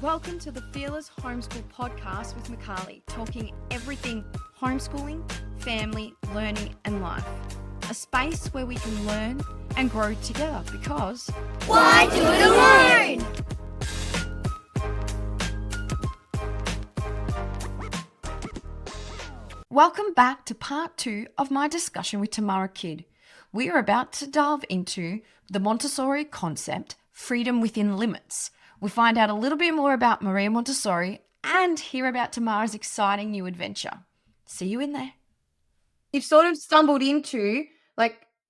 Welcome to the Fearless Homeschool podcast with Makali, talking everything homeschooling, family, learning, and life. A space where we can learn and grow together because why do it alone? Welcome back to part 2 of my discussion with Tamara Kidd. We are about to delve into the Montessori concept, freedom within limits. We find out a little bit more about Maria Montessori and hear about Tamara's exciting new adventure. See you in there. You've sort of stumbled into,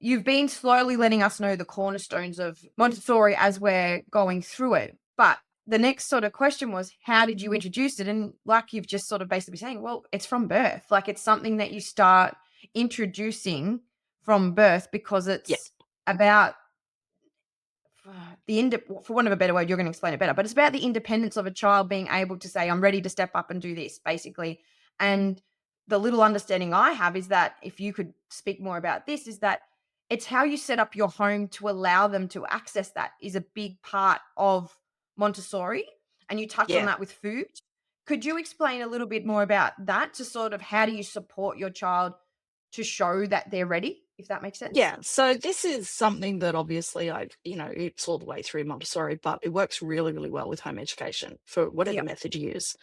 you've been slowly letting us know the cornerstones of Montessori as we're going through it. But the next sort of question was, how did you introduce it? And like you've just sort of basically saying, well, it's from birth. Like it's something that you start introducing from birth because it's about for want of a better word, you're going to explain it better, but it's about the independence of a child being able to say, I'm ready to step up and do this, basically. And the little understanding I have is that, if you could speak more about this, is that it's how you set up your home to allow them to access that is a big part of Montessori. And you touch on that with food. Could you explain a little bit more about that, to sort of how do you support your child to show that they're ready, if that makes sense? Yeah, so this is something that obviously it's all the way through Montessori, but it works really, really well with home education for whatever method you use.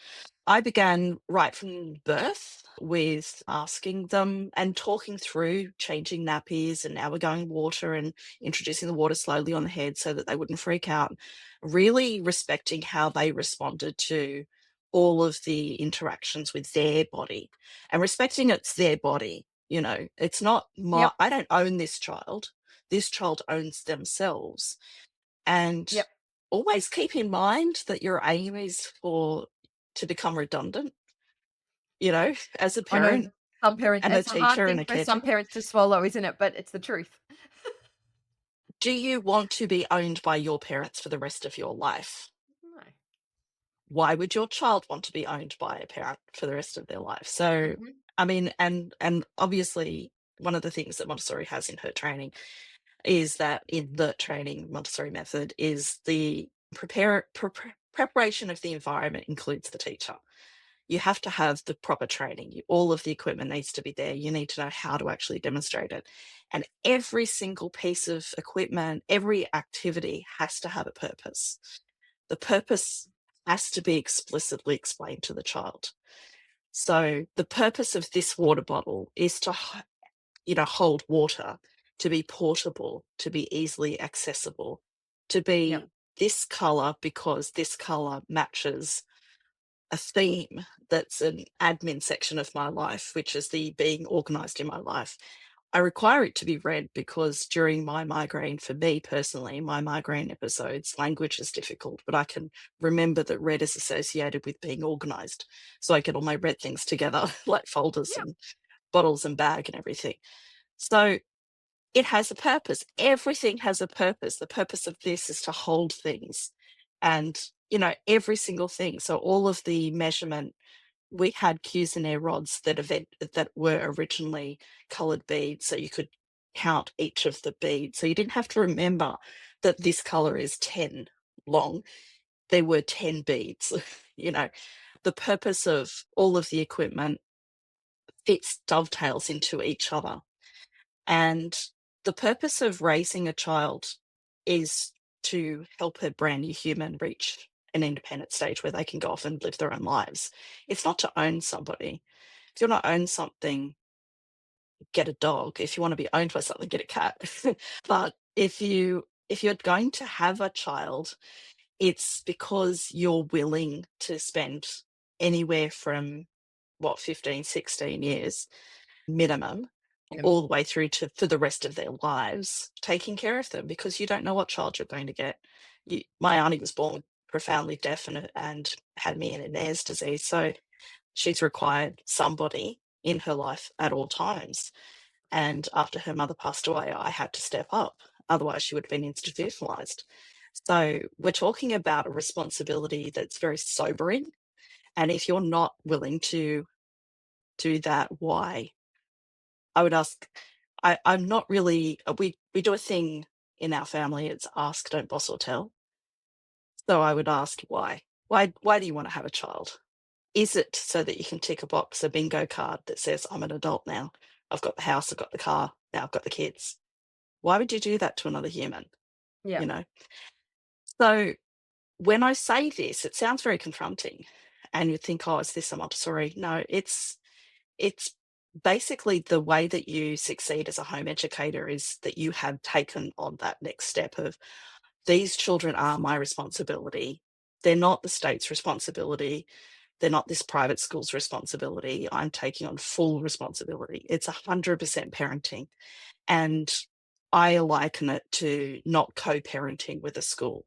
I began right from birth with asking them and talking through changing nappies, and now we're going water and introducing the water slowly on the head so that they wouldn't freak out, really respecting how they responded to all of the interactions with their body and respecting it's their body. It's not I don't own this child. This child owns themselves. And always keep in mind that your aim is to become redundant, as a parent. Some parents, and it's a a hard teacher thing and a for some caretaker. parents to swallow, isn't it? But it's the truth. Do you want to be owned by your parents for the rest of your life? No. Why would your child want to be owned by a parent for the rest of their life? So, I mean, and obviously one of the things that Montessori has in her training is that in the training Montessori method is the preparation of the environment includes the teacher. You have to have the proper training. All of the equipment needs to be there. You need to know how to actually demonstrate it. And every single piece of equipment, every activity has to have a purpose. The purpose has to be explicitly explained to the child. So the purpose of this water bottle is to, hold water, to be portable, to be easily accessible, to be this color because this color matches a theme that's an admin section of my life, which is the being organized in my life. I require it to be red because during my migraine, for me personally, my migraine episodes, language is difficult, but I can remember that red is associated with being organized. So I get all my red things together, like folders and bottles and bag and everything. So it has a purpose. Everything has a purpose. The purpose of this is to hold things and, every single thing. So all of the measurement, we had Cuisenaire rods that were originally colored beads, so you could count each of the beads. So you didn't have to remember that this color is 10 long. There were 10 beads. The purpose of all of the equipment dovetails into each other. And the purpose of raising a child is to help a brand new human reach an independent stage where they can go off and live their own lives. It's not to own somebody. If you want to own something, get a dog. If you want to be owned by something, get a cat. But if you're going to have a child, it's because you're willing to spend anywhere from 15, 16 years minimum, all the way through to for the rest of their lives, taking care of them, because you don't know what child you're going to get. My auntie was born profoundly deaf and had Meniere's disease, so she's required somebody in her life at all times. And after her mother passed away, I had to step up. Otherwise, she would have been institutionalized. So we're talking about a responsibility that's very sobering. And if you're not willing to do that, why? I would ask, I'm not really, we do a thing in our family, it's ask, don't boss or tell. So I would ask why. Why do you want to have a child? Is it so that you can tick a box, a bingo card that says, I'm an adult now. I've got the house, I've got the car, now I've got the kids. Why would you do that to another human? Yeah. You know? So when I say this, it sounds very confronting. And you think, oh, is this a Montessori? No, it's basically the way that you succeed as a home educator is that you have taken on that next step of these children are my responsibility. They're not the state's responsibility. They're not this private school's responsibility. I'm taking on full responsibility. It's 100% parenting. And I liken it to not co-parenting with a school.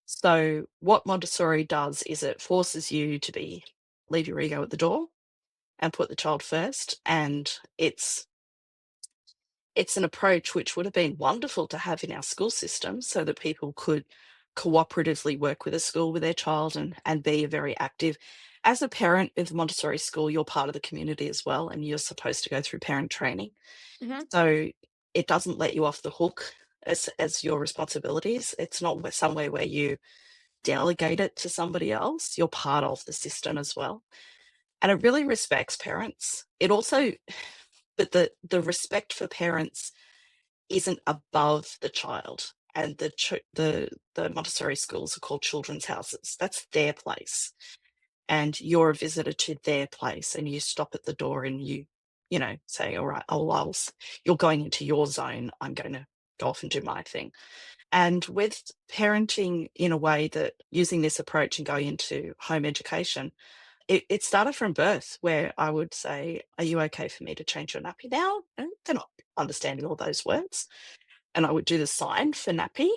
So what Montessori does is it forces you to leave your ego at the door and put the child first. And it's an approach which would have been wonderful to have in our school system so that people could cooperatively work with a school with their child and be very active. As a parent with Montessori school, you're part of the community as well, and you're supposed to go through parent training. Mhm. So it doesn't let you off the hook as your responsibilities. It's not somewhere where you delegate it to somebody else. You're part of the system as well. And it really respects parents. It also, but the respect for parents isn't above the child. And the Montessori schools are called children's houses. That's their place. And you're a visitor to their place, and you stop at the door and you know, say, all right, you're going into your zone. I'm going to go off and do my thing. And with parenting in a way that using this approach and going into home education, it started from birth where I would say, are you okay for me to change your nappy now? And they're not understanding all those words. And I would do the sign for nappy.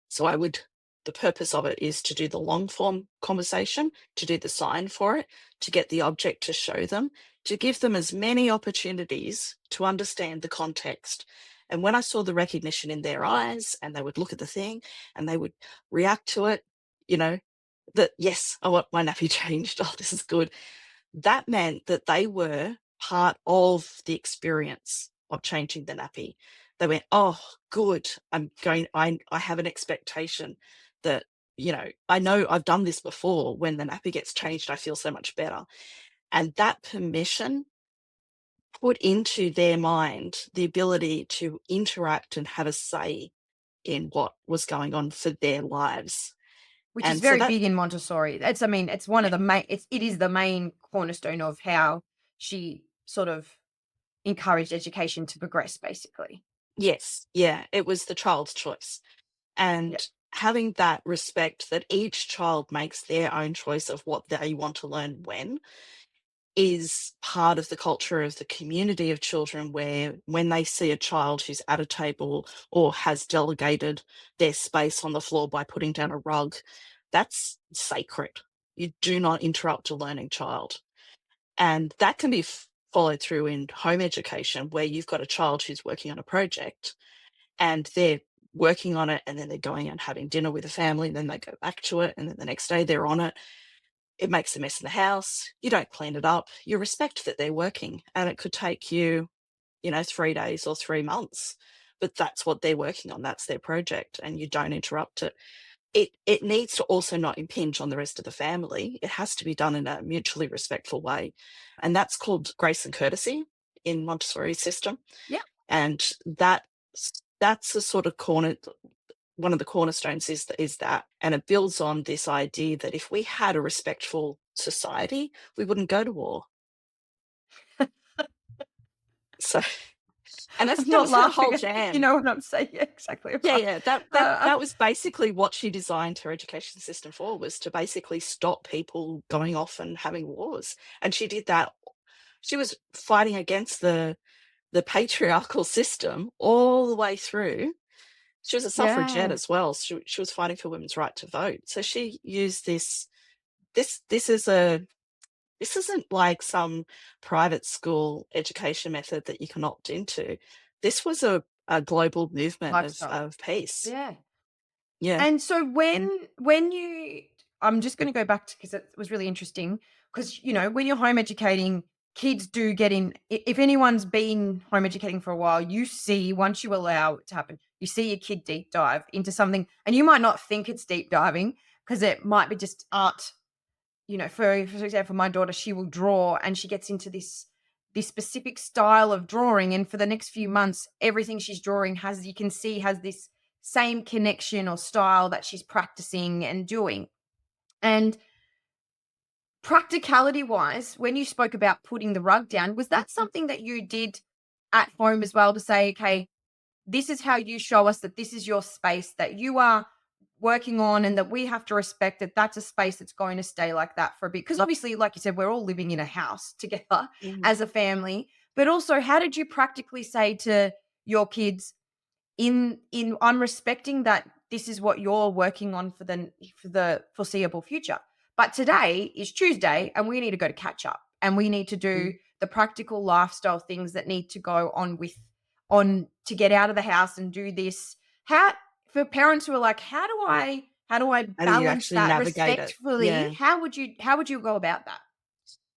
So the purpose of it is to do the long form conversation, to do the sign for it, to get the object to show them, to give them as many opportunities to understand the context. And when I saw the recognition in their eyes and they would look at the thing and they would react to it, you know, that, yes, I want my nappy changed. Oh, this is good. That meant that they were part of the experience of changing the nappy. They went, oh, good. I have an expectation that, I know I've done this before. When the nappy gets changed, I feel so much better. And that permission put into their mind the ability to interact and have a say in what was going on for their lives. Which is And so very that, big in Montessori. It's one of yeah, the main, it is the main cornerstone of how she sort of encouraged education to progress, basically. yes, yeah, it was the child's choice. Yeah. And having that respect that each child makes their own choice of what they want to learn when is part of the culture of the community of children, where when they see a child who's at a table or has delegated their space on the floor by putting down a rug, that's sacred. You do not interrupt a learning child. And that can be followed through in home education, where you've got a child who's working on a project and they're working on it, and then they're going and having dinner with the family, and then they go back to it, and then the next day they're on it. It makes a mess in the house. You don't clean it up. You respect that they're working, and it could take you, 3 days or 3 months, but that's what they're working on. That's their project, and you don't interrupt it. It needs to also not impinge on the rest of the family. It has to be done in a mutually respectful way, and that's called grace and courtesy in Montessori system. Yeah. And that's the sort of one of the cornerstones is that, and it builds on this idea that if we had a respectful society, we wouldn't go to war. So, and I'm that not was her whole laughing at you jam. know what I'm saying? Yeah, exactly Yeah, right. yeah, that that Uh, that was basically what she designed her education system for, was to basically stop people going off and having wars. And she did that. She was fighting against the patriarchal system all the way through. She was a suffragette yeah. as well. She was fighting for women's right to vote. So she used this is a this isn't like some private school education method that you can opt into. This was a global movement Lifestyle. of peace. Yeah. Yeah. And so when you I'm just gonna go back to because it was really interesting because, when you're home educating, kids do get in if anyone's been home educating for a while, you see once you allow it to happen, you see a kid deep dive into something and you might not think it's deep diving because it might be just art. For example, my daughter, she will draw and she gets into this specific style of drawing, and for the next few months, everything she's drawing has this same connection or style that she's practicing and doing. And practicality wise, when you spoke about putting the rug down, was that something that you did at home as well, to say, okay, this is how you show us that this is your space that you are working on, and that we have to respect that that's a space that's going to stay like that for a bit? Because obviously, like you said, we're all living in a house together Mhm. as a family. But also, how did you practically say to your kids, in I'm respecting that this is what you're working on for the foreseeable future, but today is Tuesday and we need to go to catch up, and we need to do the practical lifestyle things that need to go on to get out of the house and do this. How, for parents who are like, how do I How do you balance actually that navigate it? respectfully? Yeah. How would you go about that?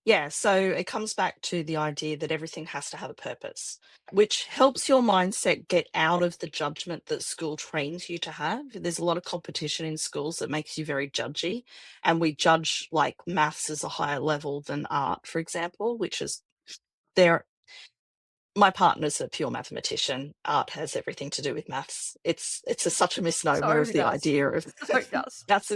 Yeah, so it comes back to the idea that everything has to have a purpose, which helps your mindset get out of the judgment that school trains you to have. There's a lot of competition in schools that makes you very judgy, and we judge like maths as a higher level than art, for example, which is there. My partner's a pure mathematician. Art has everything to do with maths. Such a So misnomer of it the does. idea of So it does. maths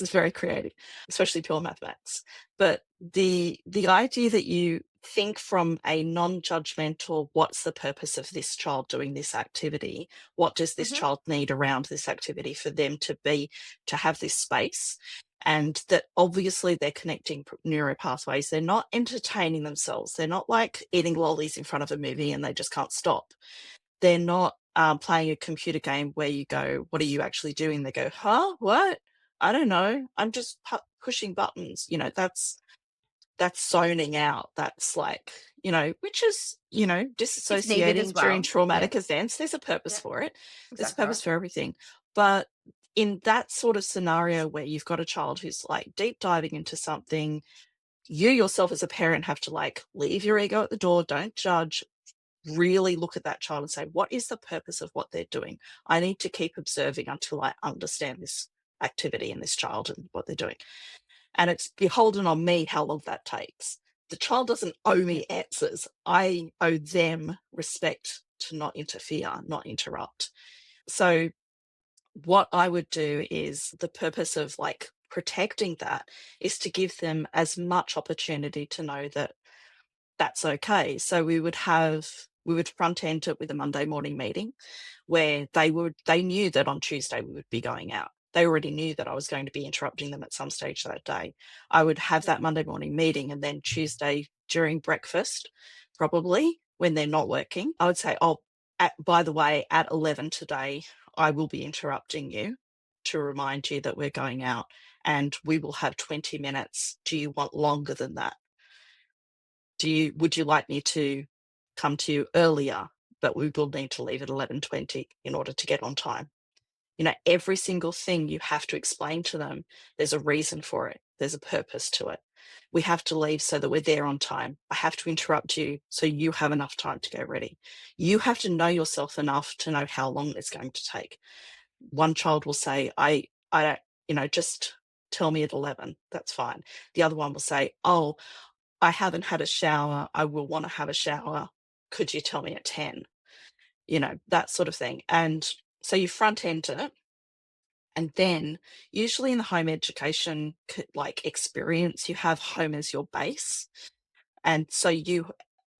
is very creative, especially pure mathematics. But the idea that you think from a non-judgmental, what's the purpose of this child doing this activity? What does this Hmm. child need around this activity for them to have this space? And that obviously they're connecting neuro pathways. They're not entertaining themselves. They're not like eating lollies in front of a movie and they just can't stop. They're not playing a computer game where you go, what are you actually doing? They go, huh? What? I don't know. I'm just pushing buttons. That's zoning out. That's like, which is, It's needed as disassociating during well. Yeah. traumatic events. There's a purpose Yeah. for it. There's a Exactly right. purpose for everything. But in that sort of scenario where you've got a child who's like deep diving into something, you yourself as a parent have to like leave your ego at the door, don't judge, really look at that child and say, what is the purpose of what they're doing? I need to keep observing until I understand this activity and this child and what they're doing. And it's beholden on me how long that takes. The child doesn't owe Yeah. me answers. I owe them respect to not interfere, not interrupt. So what I would do is the purpose of like protecting that is to give them as much opportunity to know that that's okay. So we would front end it with a Monday morning meeting where they knew that on Tuesday we would be going out. They already knew that I was going to be interrupting them at some stage that day. I would have Yeah. that Monday morning meeting, and then Tuesday during breakfast, probably when they're not working, I would say, oh, by the way, at 11 today, I will be interrupting you to remind you that we're going out, and we will have 20 minutes. Do you want longer than that? Would you like me to come to you earlier, but we will need to leave at 11:20 in order to get on time? Every single thing you have to explain to them. There's a reason for it. There's a purpose to it. We have to leave so that we're there on time. I have to interrupt you so you have enough time to get ready. You have to know yourself enough to know how long it's going to take. One child will say, I don't, just tell me at 11. That's fine. The other one will say, oh, I haven't had a shower. I will want to have a shower. Could you tell me at 10? That sort of thing. And so you front end it. And then usually in the home education like experience, you have home as your base. And so you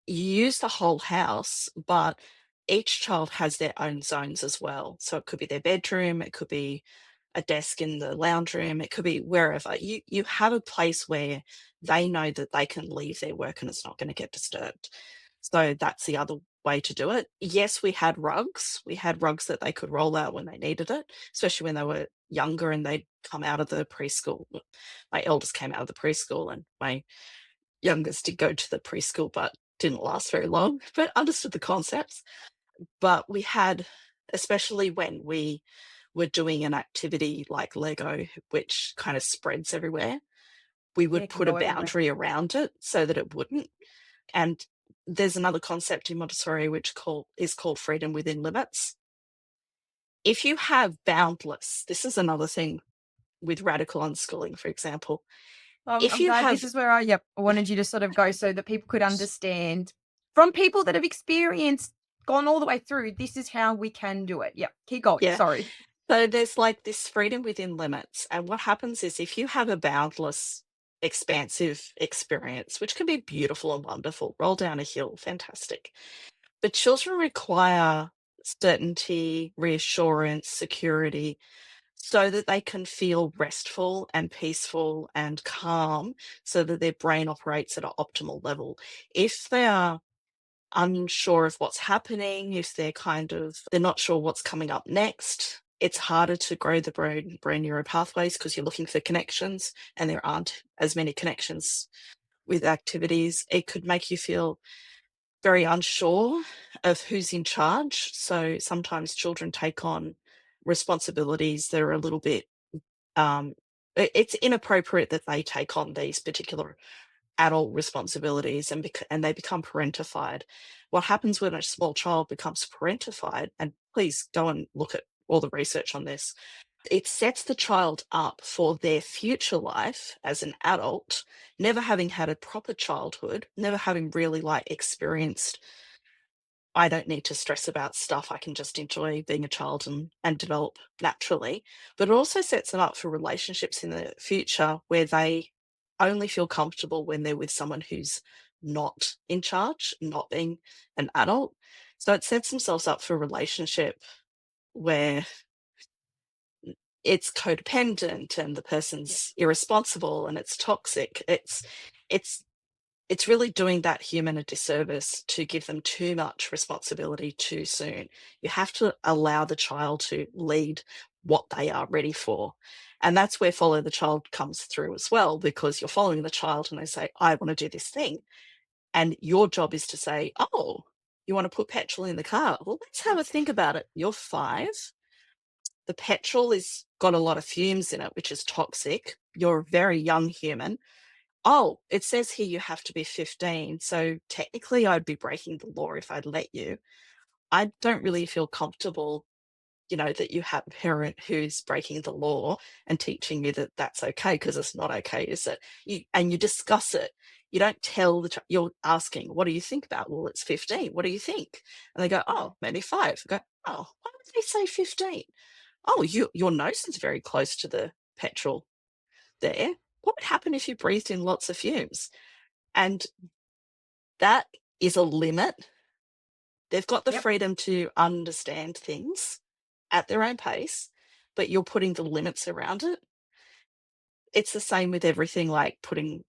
use the whole house, but each child has their own zones as well. So it could be their bedroom, it could be a desk in the lounge room, it could be wherever. You have a place where they know that they can leave their work and it's not going to get disturbed. So that's the other way to do it. Yes, we had rugs. We had rugs that they could roll out when they needed it, especially when they were younger and they'd come out of the preschool. My eldest came out of the preschool and my youngest did go to the preschool, but didn't last very long, but understood the concepts. But we had, especially when we were doing an activity like Lego, which kind of spreads everywhere, we Yeah, would it can put a go everywhere. boundary around it so that it wouldn't. And there's another concept in Montessori which is called freedom within limits. If you have boundless, this is another thing with radical unschooling, for example. If I'm you glad this have is where I wanted you to sort of go so that people could understand from people that have experienced, gone all the way through, this is how we can do it. Yep. Keep going. yeah, Sorry. so there's like this freedom within limits. And what happens is if you have a boundless, expansive experience, which can be beautiful and wonderful, roll down a hill, fantastic. But children require certainty, reassurance, security, so that they can feel restful and peaceful and calm, so that their brain operates at an optimal level. If they are unsure of what's happening, if they're not sure what's coming up next, it's harder to grow the brain neural pathways because you're looking for connections and there aren't as many connections with activities. It could make you feel very unsure of who's in charge. So sometimes children take on responsibilities that are a little bit it's inappropriate that they take on these particular adult responsibilities and they become parentified. What happens when a small child becomes parentified, and please go and look at all the research on this, it sets the child up for their future life as an adult, never having had a proper childhood, never having really like experienced, I don't need to stress about stuff. I can just enjoy being a child and develop naturally. But it also sets them up for relationships in the future where they only feel comfortable when they're with someone who's not in charge, not being an adult. So it sets themselves up for a relationship where it's codependent and the person's irresponsible and it's toxic. It's it's really doing that human a disservice to give them too much responsibility too soon. You have to allow the child to lead what they are ready for. And that's where follow the child comes through as well, because you're following the child and they say, I want to do this thing. And your job is to say, oh, you want to put petrol in the car? Well, let's have a think about it. You're 5. The petrol is got a lot of fumes in it, which is toxic. You're a very young human. Oh, it says here you have to be 15, so technically I'd be breaking the law if I'd let you. I don't really feel comfortable, that you have a parent who's breaking the law and teaching you that that's okay, because it's not okay, is it? You discuss it. You don't tell you're asking, what do you think about? Well, it's 15. What do you think? And they go, oh, maybe 5. I go, oh, why would they say 15? Oh, your nose is very close to the petrol there. What would happen if you breathed in lots of fumes? And that is a limit. They've got the Yep. freedom to understand things at their own pace, but you're putting the limits around it. It's the same with everything, like putting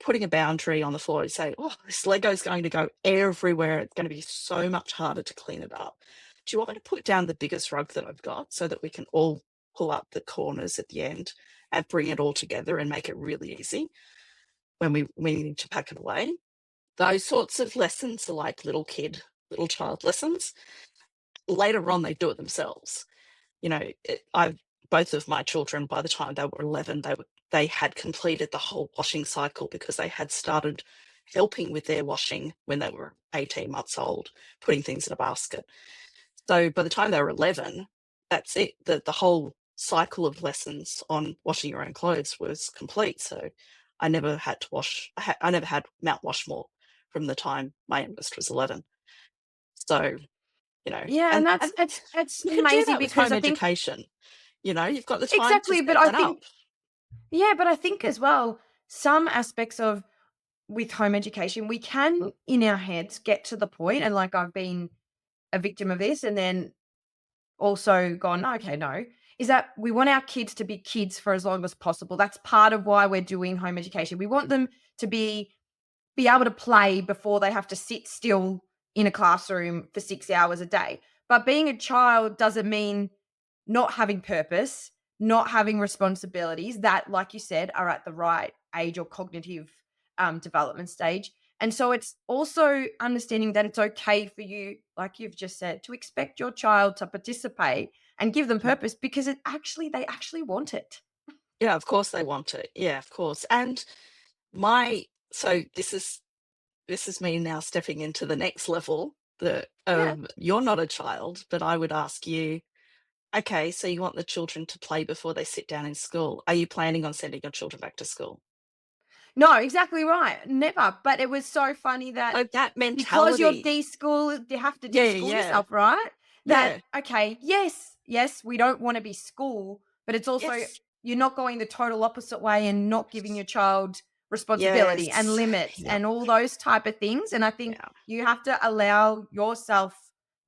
a boundary on the floor and say, oh, this Lego's going to go everywhere. It's going to be so much harder to clean it up. Do you want me to put down the biggest rug that I've got so that we can all pull up the corners at the end and bring it all together and make it really easy when we need to pack it away? Those sorts of lessons are like little child lessons. Later on, they do it themselves. Both of my children, by the time they were 11, they had completed the whole washing cycle because they had started helping with their washing when they were 18 months old, putting things in a basket. So by the time they were 11, that's it. The whole cycle of lessons on washing your own clothes was complete. So I never had to wash. I never had Mount Washmore from the time my youngest was 11. So, Yeah, and and it's you can do amazing that with because home I think education. You've got the time to exactly, but set I that up. think but I think as well, some aspects of with home education, we can in our heads get to the point, and like I've been a victim of this, and then also gone, okay, no, is that we want our kids to be kids for as long as possible. That's part of why we're doing home education. We want them to be able to play before they have to sit still in a classroom for 6 hours a day. But being a child doesn't mean not having purpose, not having responsibilities that, like you said, are at the right age or cognitive development stage. And so it's also understanding that it's okay for you, like you've just said, to expect your child to participate and give them purpose because they actually want it. Yeah, of course they want it. Yeah, of course. And my so this is me now stepping into the next level. Yeah. You're not a child, but I would ask you, Okay, so you want the children to play before they sit down in school. Are you planning on sending your children back to school? No, exactly right. Never. But it was so funny that Oh, that because you're mentality. de-school, you have to Yeah, de-school yeah, yourself, right? That yeah. okay, yes, yes, we don't want to be school, but it's also Yes, you're not going the total opposite way and not giving your child responsibility and yes. limits Yep, and all those type of things. And I think yeah. you have to allow yourself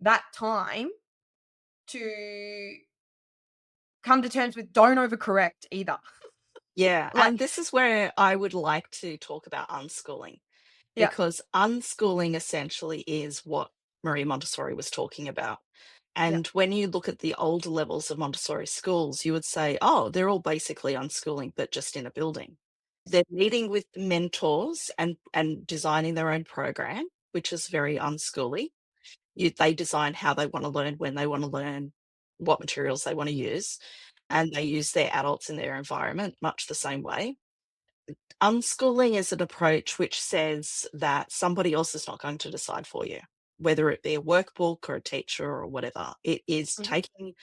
that time to come to terms with don't overcorrect either. Yeah, and Like, this is where I would like to talk about unschooling, yeah, because unschooling essentially is what Marie Montessori was talking about. yeah, And when you look at the older levels of Montessori schools, you would say, oh, they're all basically unschooling, but just in a building. They're meeting with mentors and designing their own program, which is very unschooly. They design how they want to learn, when they want to learn, what materials they want to use, and they use their adults in their environment much the same way. Unschooling is an approach which says that somebody else is not going to decide for you, whether it be a workbook or a teacher or whatever. It is mhm, taking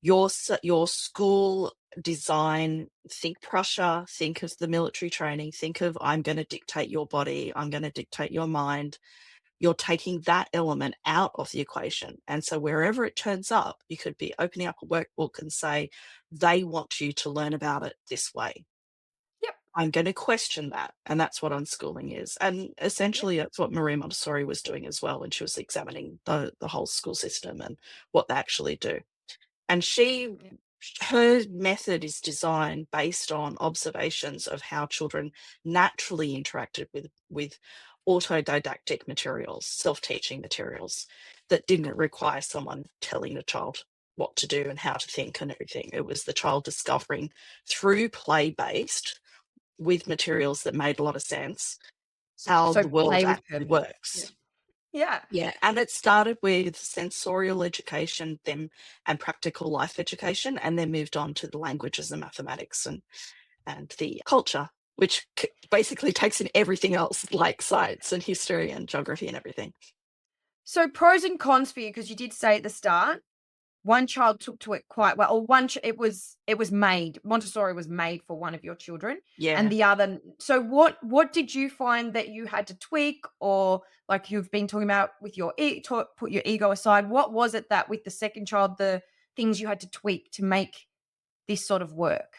your school design, think Prussia, think of the military training, think of I'm going to dictate your body, I'm going to dictate your mind. You're taking that element out of the equation. And so wherever it turns up, you could be opening up a workbook and say, they want you to learn about it this way. yep, I'm going to question that. And that's what unschooling is. And yep, essentially, that's what Marie Montessori was doing as well when she was examining the whole school system and what they actually do. And yep. her method is designed based on observations of how children naturally interacted with autodidactic materials, self-teaching materials that didn't require someone telling the child what to do and how to think and everything. It was the child discovering through play-based with materials that made a lot of sense how So the world play with actually purpose. Yeah. works. Yeah. Yeah, and it started with sensorial education, then and practical life education, and then moved on to the languages and mathematics and the culture, which basically takes in everything else like science and history and geography and everything. So pros and cons for you, because you did say at the start, one child took to it quite well, or it was made Montessori was made for one of your children, and Yeah. the other. So what did you find that you had to tweak, or like you've been talking about with your put your ego aside? What was it that with the second child, the things you had to tweak to make this sort of work?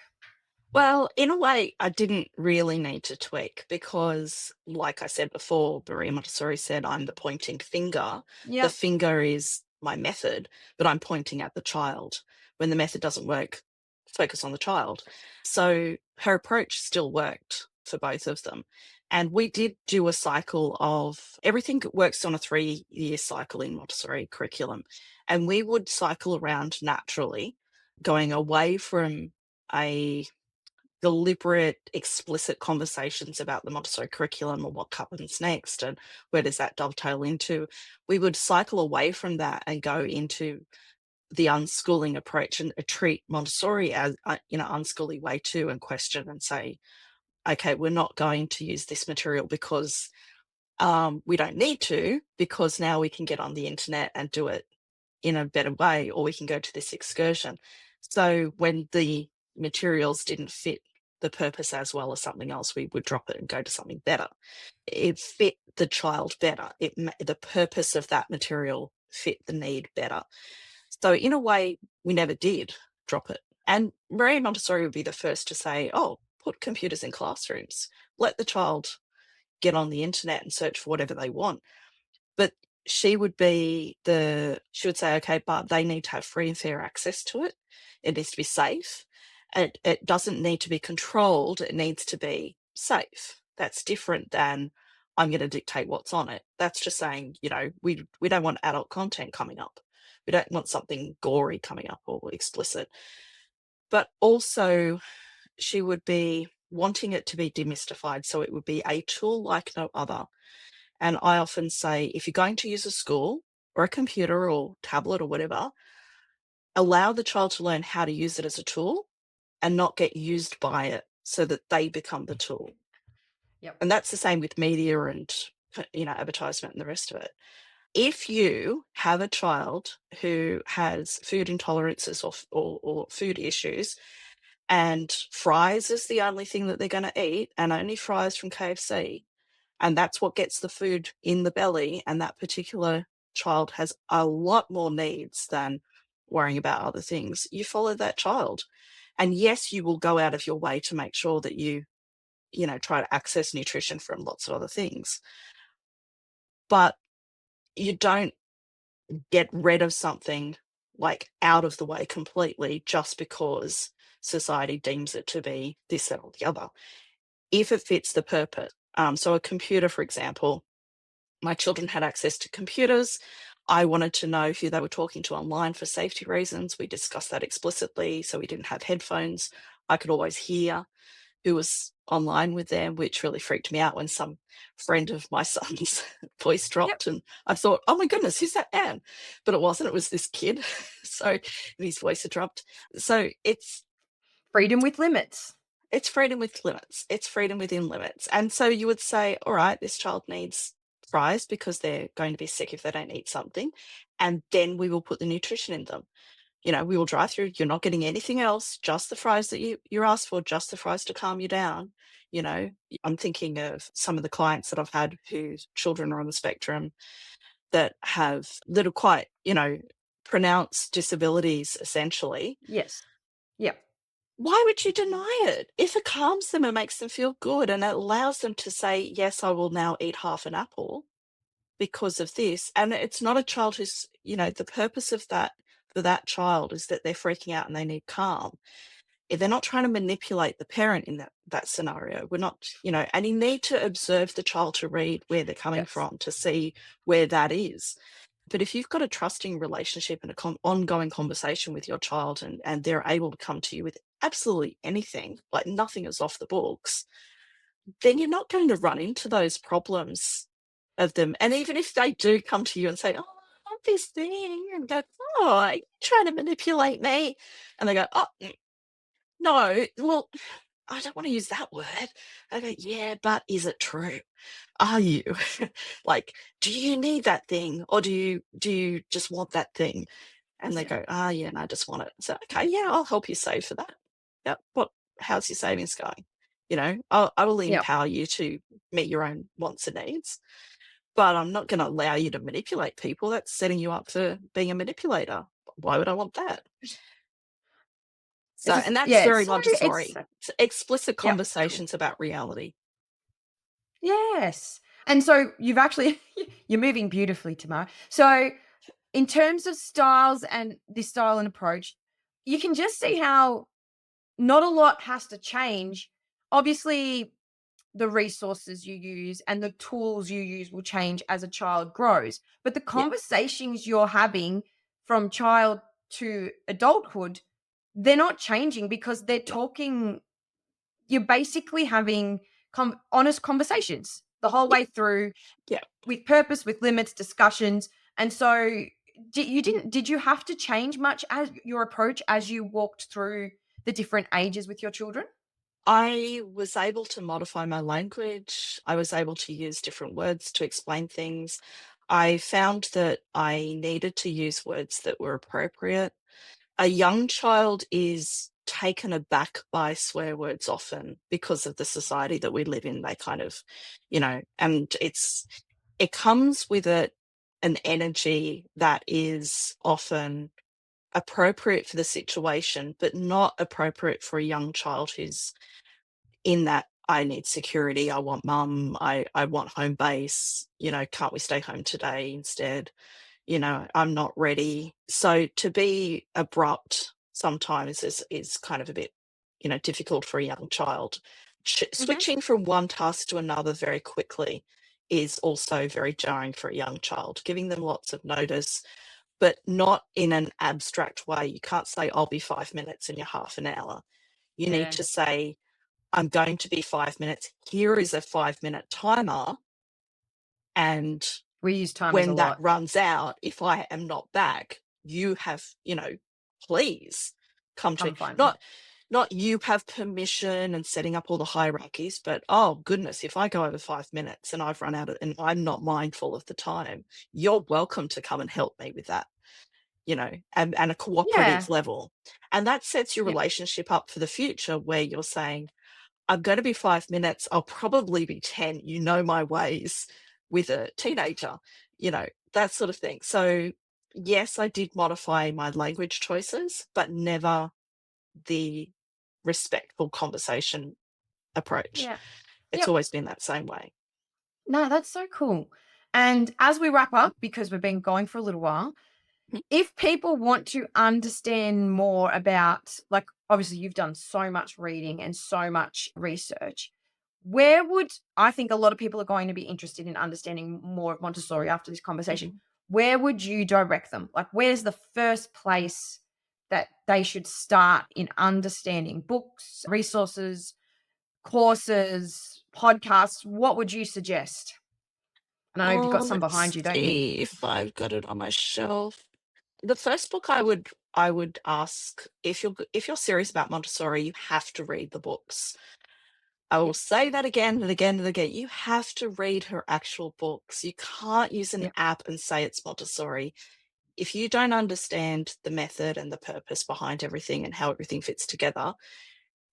Well, in a way, I didn't really need to tweak because, like I said before, Maria Montessori said, I'm the pointing finger. The Yep. finger is my method, but I'm pointing at the child. When the method doesn't work, focus on the child. So her approach still worked for both of them. And we did do a cycle of everything works on a 3-year cycle in Montessori curriculum. And we would cycle around naturally, going away from a deliberate, explicit conversations about the Montessori curriculum or what happens next and where does that dovetail into. We would cycle away from that and go into the unschooling approach and treat Montessori as in an unschooly way too, and question and say, okay, we're not going to use this material because we don't need to, because now we can get on the internet and do it in a better way, or we can go to this excursion. So when the materials didn't fit the purpose as well as something else, we would drop it and go to something better. It fit the child better. The purpose of that material fit the need better. So in a way, we never did drop it. And Maria Montessori would be the first to say, oh, put computers in classrooms. Let the child get on the internet and search for whatever they want. But she would say, "Okay, but they need to have free and fair access to it. It needs to be safe. It doesn't need to be controlled, it needs to be safe." That's different than, "I'm gonna dictate what's on it." That's just saying, we don't want adult content coming up. We don't want something gory coming up or explicit. But also, she would be wanting it to be demystified, so it would be a tool like no other. And I often say, if you're going to use a school or a computer or tablet or whatever, allow the child to learn how to use it as a tool and not get used by it so that they become the tool. Yep. And that's the same with media and, advertisement and the rest of it. if you have a child who has food intolerances or food issues, and fries is the only thing that they're going to eat, and only fries from KFC, and that's what gets the food in the belly, and that particular child has a lot more needs than worrying about other things, you follow that child. And yes, you will go out of your way to make sure that you try to access nutrition from lots of other things. But you don't get rid of something like out of the way completely just because society deems it to be this, that, or the other, if it fits the purpose. So a computer, for example, my children had access to computers. I wanted to know who they were talking to online for safety reasons. We discussed that explicitly, so we didn't have headphones. I could always hear who was online with them, which really freaked me out when some friend of my son's voice dropped. And I thought, oh my goodness, who's that man? But it wasn't, it was this kid. So his voice had dropped. So it's Freedom with limits. It's freedom with limits. It's freedom within limits. And so you would say, all right, this child needs fries because they're going to be sick if they don't eat something. And then we will put the nutrition in them. We will drive through. You're not getting anything else, just the fries that you asked for, just the fries to calm you down. I'm thinking of some of the clients that I've had whose children are on the spectrum that have little quite, pronounced disabilities, essentially. Yes. Yeah. Why would you deny it? If it calms them and makes them feel good and it allows them to say, yes, I will now eat half an apple because of this. And it's not a child who's, the purpose of that for that child is that they're freaking out and they need calm. If they're not trying to manipulate the parent in that scenario, we're not, and you need to observe the child to read where they're coming Yes. from to see where that is. But if you've got a trusting relationship and an ongoing conversation with your child and they're able to come to you with absolutely anything, like nothing is off the books, then you're not going to run into those problems of them. And even if they do come to you and say, oh, I want this thing, and go, oh, are you trying to manipulate me? And they go, oh, no, well, I don't want to use that word. I go, yeah, but is it true? Are you? Like, do you need that thing? Or do you just want that thing? And they go, yeah, no, I just want it. So, okay, yeah, I'll help you save for that. Yeah. How's your savings going? I will Yep. empower you to meet your own wants and needs, but I'm not going to allow you to manipulate people. That's setting you up for being a manipulator. Why would I want that? So, and that's very Montessori. It's explicit conversations about reality. Yes. And so you've actually, you're moving beautifully, Tamara. So in terms of styles and this style and approach, you can just see how not a lot has to change. Obviously, the resources you use and the tools you use will change as a child grows. But the conversations you're having from child to adulthood, they're not changing because they're talking, you're basically having honest conversations the whole way through. Yeah. With purpose, with limits, discussions. And so did you have to change much as your approach as you walked through the different ages with your children? I was able to modify my language. I was able to use different words to explain things. I found that I needed to use words that were appropriate. A young child is taken aback by swear words often because of the society that we live in. They kind of, and it comes with an energy that is often appropriate for the situation, but not appropriate for a young child who's in that, I need security, I want mum, I want home base, can't we stay home today instead? I'm not ready. So to be abrupt sometimes is kind of a bit, difficult for a young child. Switching from one task to another very quickly is also very jarring for a young child, giving them lots of notice, but not in an abstract way. You can't say, I'll be 5 minutes and you're half an hour. You need to say, I'm going to be 5 minutes. Here is a 5-minute timer. And We use time when that runs out, if I am not back, you have, please come to me. not you have permission and setting up all the hierarchies, but oh goodness, if I go over 5 minutes and I've run out of, and I'm not mindful of the time, you're welcome to come and help me with that, and a Yeah. cooperative level. And that sets your Yep. relationship up for the future where you're saying, I'm going to be 5 minutes, I'll probably be 10, my ways with a teenager, that sort of thing. So yes, I did modify my language choices, but never the respectful conversation approach. Yeah. It's Yep. always been that same way. No, that's so cool. And as we wrap up, because we've been going for a little while, Mhm. if people want to understand more about, like, obviously you've done so much reading and so much research, where would, I think a lot of people are going to be interested in understanding more of Montessori after this conversation. Mhm. Where would you direct them? Like, where's the first place that they should start in understanding books, resources, courses, podcasts? What would you suggest? And I know you've got some behind Let's you, don't you? see if I've got it on my shelf. The first book I would ask, if you're serious about Montessori, you have to read the books. I will Yep. say that again and again and again. You have to read her actual books. You can't use an Yep. app and say it's Montessori. If you don't understand the method and the purpose behind everything and how everything fits together,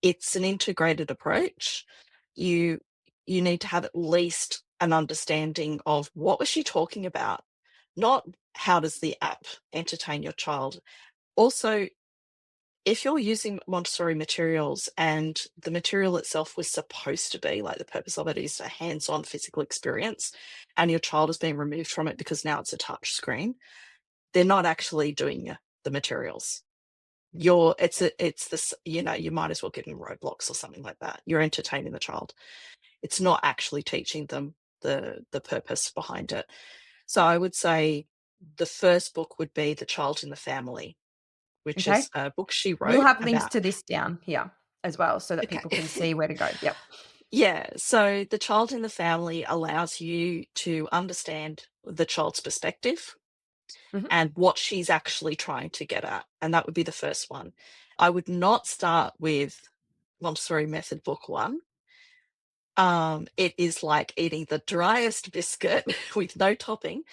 it's an integrated approach. You you need to have at least an understanding of what was she talking about, not how does the app entertain your child. Also, if you're using Montessori materials and the material itself was supposed to be like the purpose of it is a hands-on physical experience and your child is being removed from it because now it's a touch screen, they're not actually doing the materials. It's this, you might as well give them Roblox or something like that. You're entertaining the child. It's not actually teaching them the purpose behind it. So I would say the first book would be The Child in the Family, which Okay. is a book she We'll wrote have links about. to this down here as well so that people can Okay. see where to go. Yep. Yeah, so The Child in the Family allows you to understand the child's perspective Mhm. and what she's actually trying to get at, and that would be the first one. I would not start with Montessori Method Book 1. It is like eating the driest biscuit with no topping.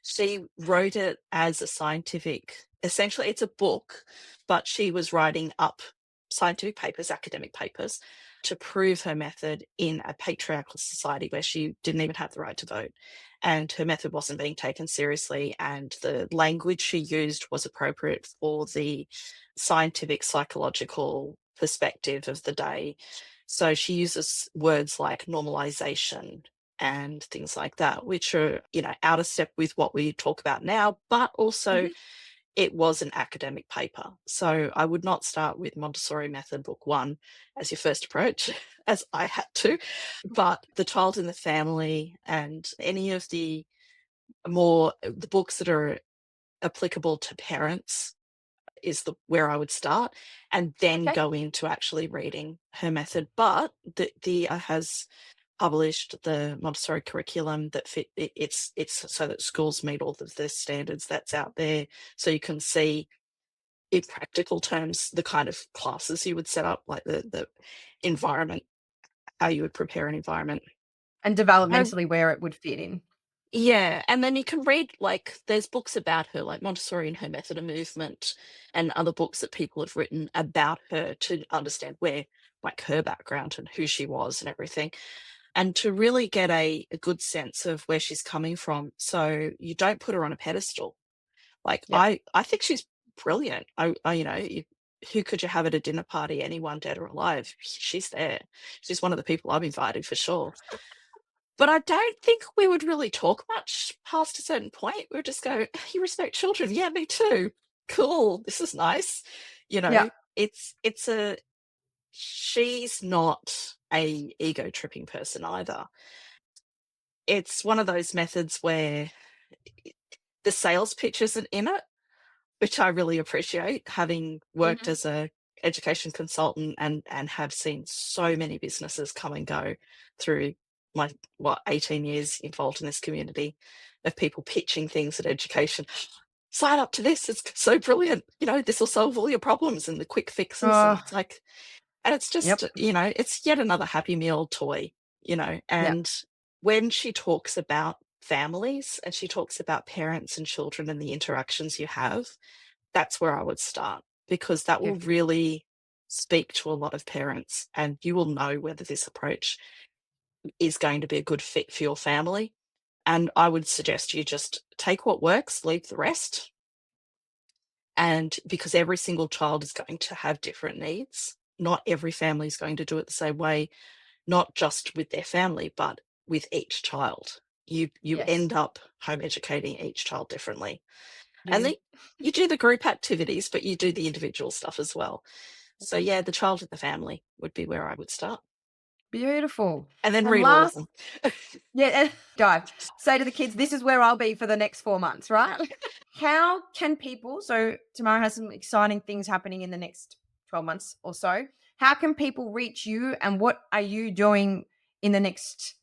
She wrote it as a scientific, essentially it's a book, but she was writing up scientific papers, academic papers, to prove her method in a patriarchal society where she didn't even have the right to vote. And her method wasn't being taken seriously, and the language she used was appropriate for the scientific, psychological perspective of the day. So she uses words like normalization and things like that, which are, out of step with what we talk about now, but also Mhm. it was an academic paper. So I would not start with Montessori Method Book 1 as your first approach, as I had to, but The Child in the Family and any of the books that are applicable to parents is where I would start, and then Okay. go into actually reading her method. But the has published the Montessori curriculum that it's so that schools meet all of the standards that's out there. So you can see in practical terms the kind of classes you would set up, like the environment, how you would prepare an environment. And I developmentally where it would fit in. Yeah, and then you can read, like, there's books about her, like Montessori and Her Method of Movement, and other books that people have written about her to understand like, her background and who she was and everything, and to really get a good sense of where she's coming from, so you don't put her on a pedestal. Like, Yep. I think she's brilliant. Who could you have at a dinner party, anyone dead or alive? She's there. She's one of the people I've invited for sure. But I don't think we would really talk much past a certain point. We would just go, "You respect children? Yeah, me too. Cool. This is nice." You Yeah. know, it's a she's not a ego tripping person either. It's one of those methods where the sales pitch isn't in it, which I really appreciate, having worked Mhm. as a education consultant and have seen so many businesses come and go through my 18 years involved in this community of people pitching things at education. sign up to this. It's so brilliant. This will solve all your problems and the quick fixes. And Oh, it's like, and it's just, yep. it's yet another Happy Meal toy, Yep. and when she talks about families and she talks about parents and children and the interactions you have, that's where I would start, because that will Perfect. really speak to a lot of parents, and you will know whether this approach is going to be a good fit for your family. And I would suggest you just take what works, leave the rest. And because every single child is going to have different needs, not every family is going to do it the same way, not just with their family, but with each child. You Yes. end up home educating each child differently. And Do. then you do the group activities, but you do the individual stuff as well. So yeah, the child and the family would be where I would start. Beautiful. And then And read all of last, them. yeah, dive. Say to the kids, this is where I'll be for the next 4 months, right? How can people, so Tamara has some exciting things happening in the next 12 months or so. How can people reach you, and what are you doing in the next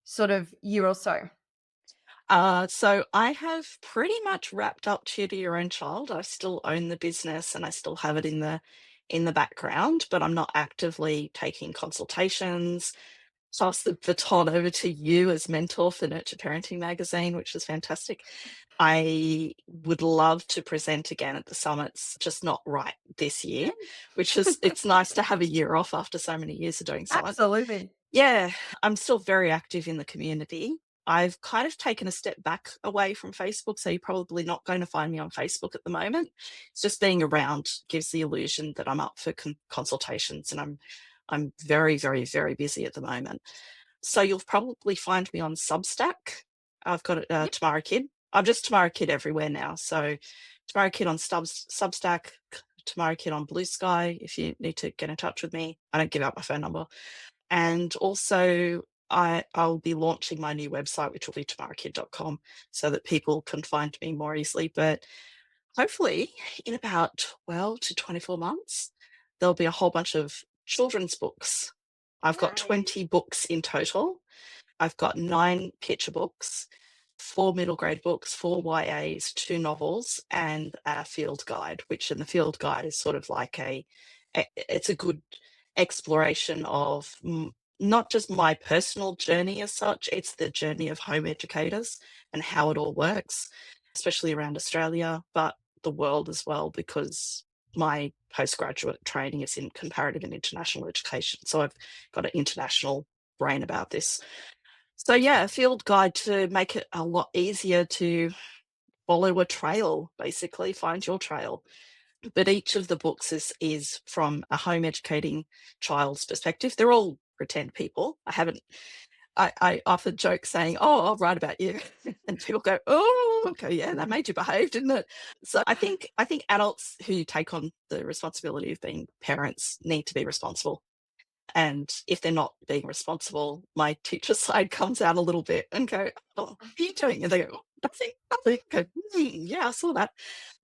sort of year or so? So I have pretty much wrapped up Tutor Your Own Child. I still own the business and I still have it in the background, but I'm not actively taking consultations. Pass the baton over to you as mentor for Nurture Parenting Magazine, which is fantastic. I would love to present again at the summits, just not right this year, which is, it's nice to have a year off after so many years of doing summits. Absolutely. Yeah, I'm still very active in the community. I've kind of taken a step back away from Facebook, so you're probably not going to find me on Facebook at the moment. It's just being around gives the illusion that I'm up for consultations, and I'm very, very, very busy at the moment. So you'll probably find me on Substack. I've got Yep. Tamara Kidd. I'm just Tamara Kidd everywhere now. So Tamara Kidd on Substack, Tamara Kidd on Blue Sky. If you need to get in touch with me, I don't give out my phone number. And also, I'll be launching my new website, which will be tamarakid.com, so that people can find me more easily. But hopefully, in about 12 to 24 months, there'll be a whole bunch of children's books. I've got Yay. 20 books in total. I've got 9 picture books, 4 middle grade books, 4 YAs, 2 novels, and a field guide, which in the field guide is sort of like it's a good exploration of not just my personal journey as such, it's the journey of home educators and how it all works, especially around Australia, but the world as well, because my postgraduate training is in comparative and international education. So I've got an international brain about this. So yeah, a field guide to make it a lot easier to follow a trail, basically find your trail. But each of the books is from a home educating child's perspective. They're all pretend people. I often joke saying, "Oh, I'll write about you," and people go, "Oh, okay, yeah, that made you behave, didn't it?" So I think adults who take on the responsibility of being parents need to be responsible. And if they're not being responsible, my teacher side comes out a little bit and go, "Oh, what are you doing?" And they go, "Oh, nothing, nothing." I go, "Yeah, I saw that,"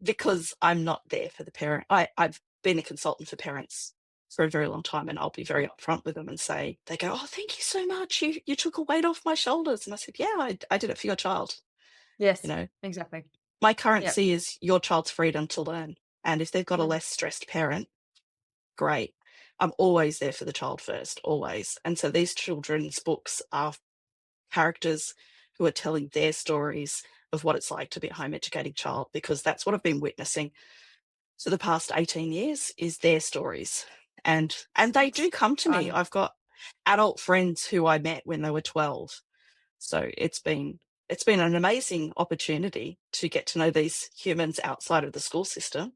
because I'm not there for the parent. I've been a consultant for parents for a very long time, and I'll be very upfront with them and say, they go, "Oh, thank you so much. You took a weight off my shoulders." And I said, "Yeah, I did it for your child." You Yes, know, exactly. my Yep. currency is your child's freedom to learn. And if they've got a Mm. less stressed parent, great. I'm always there for the child first, always. And so these children's books are characters who are telling their stories of what it's like to be a home educating child, because that's what I've been witnessing for the past 18 years is their stories. And they do come to me. Exciting. I've got adult friends who I met when they were 12. So it's been an amazing opportunity to get to know these humans outside of the school system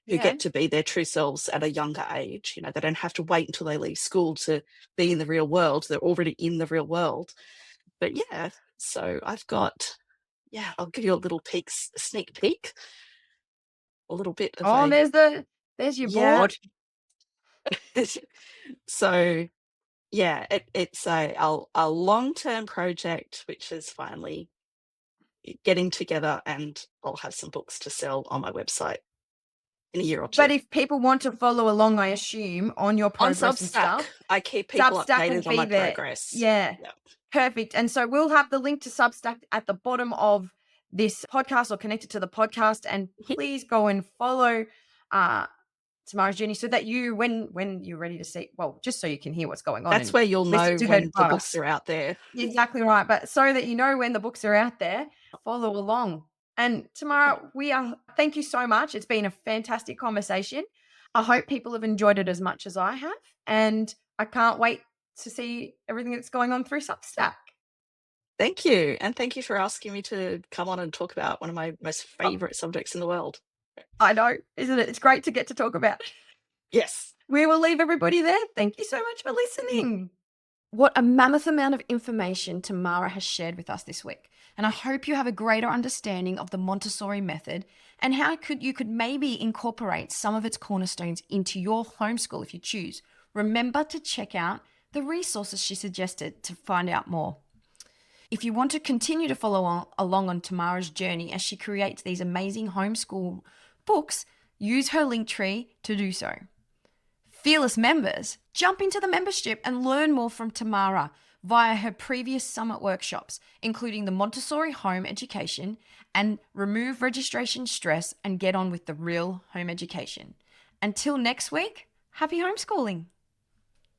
who Yeah. get to be their true selves at a younger age. They don't have to wait until they leave school to be in the real world. They're already in the real world. But yeah, so I'll give you a little sneak peek, a little bit of Oh, a, there's your yeah. board. So yeah, it's a long-term project, which is finally getting together, and I'll have some books to sell on my website in a year or two. But if people want to follow along, I assume, on your On progress and Substack, stuff, I keep people Substack will updated on be my there. progress. Yeah, Yeah. perfect. And so we'll have the link to Substack at the bottom of this podcast or connected to the podcast. And please go and follow Tamara's journey so that you, when you're ready to see, well, just so you can hear what's going on. That's where you'll know when the books are out there. Exactly right. But so that you know when the books are out there, follow along. And Tamara, thank you so much. It's been a fantastic conversation. I hope people have enjoyed it as much as I have. And I can't wait to see everything that's going on through Substack. Thank you. And thank you for asking me to come on and talk about one of my most favorite subjects in the world. I know, isn't it? It's great to get to talk about. Yes. We will leave everybody there. Thank you so much for listening. What a mammoth amount of information Tamara has shared with us this week. And I hope you have a greater understanding of the Montessori method and how you could maybe incorporate some of its cornerstones into your homeschool if you choose. Remember to check out the resources she suggested to find out more. If you want to continue to follow along on Tamara's journey as she creates these amazing homeschool books, use her link tree to do so. Fearless members, jump into the membership and learn more from Tamara via her previous summit workshops, including the Montessori home education and remove registration stress and get on with the real home education. Until next week, happy homeschooling.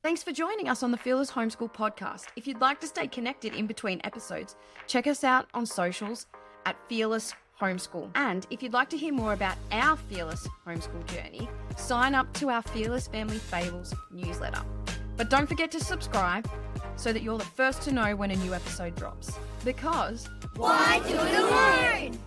Thanks for joining us on the Fearless Homeschool podcast. If you'd like to stay connected in between episodes, check us out on socials at Fearless Homeschool. And if you'd like to hear more about our Fearless Homeschool journey, sign up to our Fearless Family Fables newsletter. But don't forget to subscribe so that you're the first to know when a new episode drops. Because Why do it alone?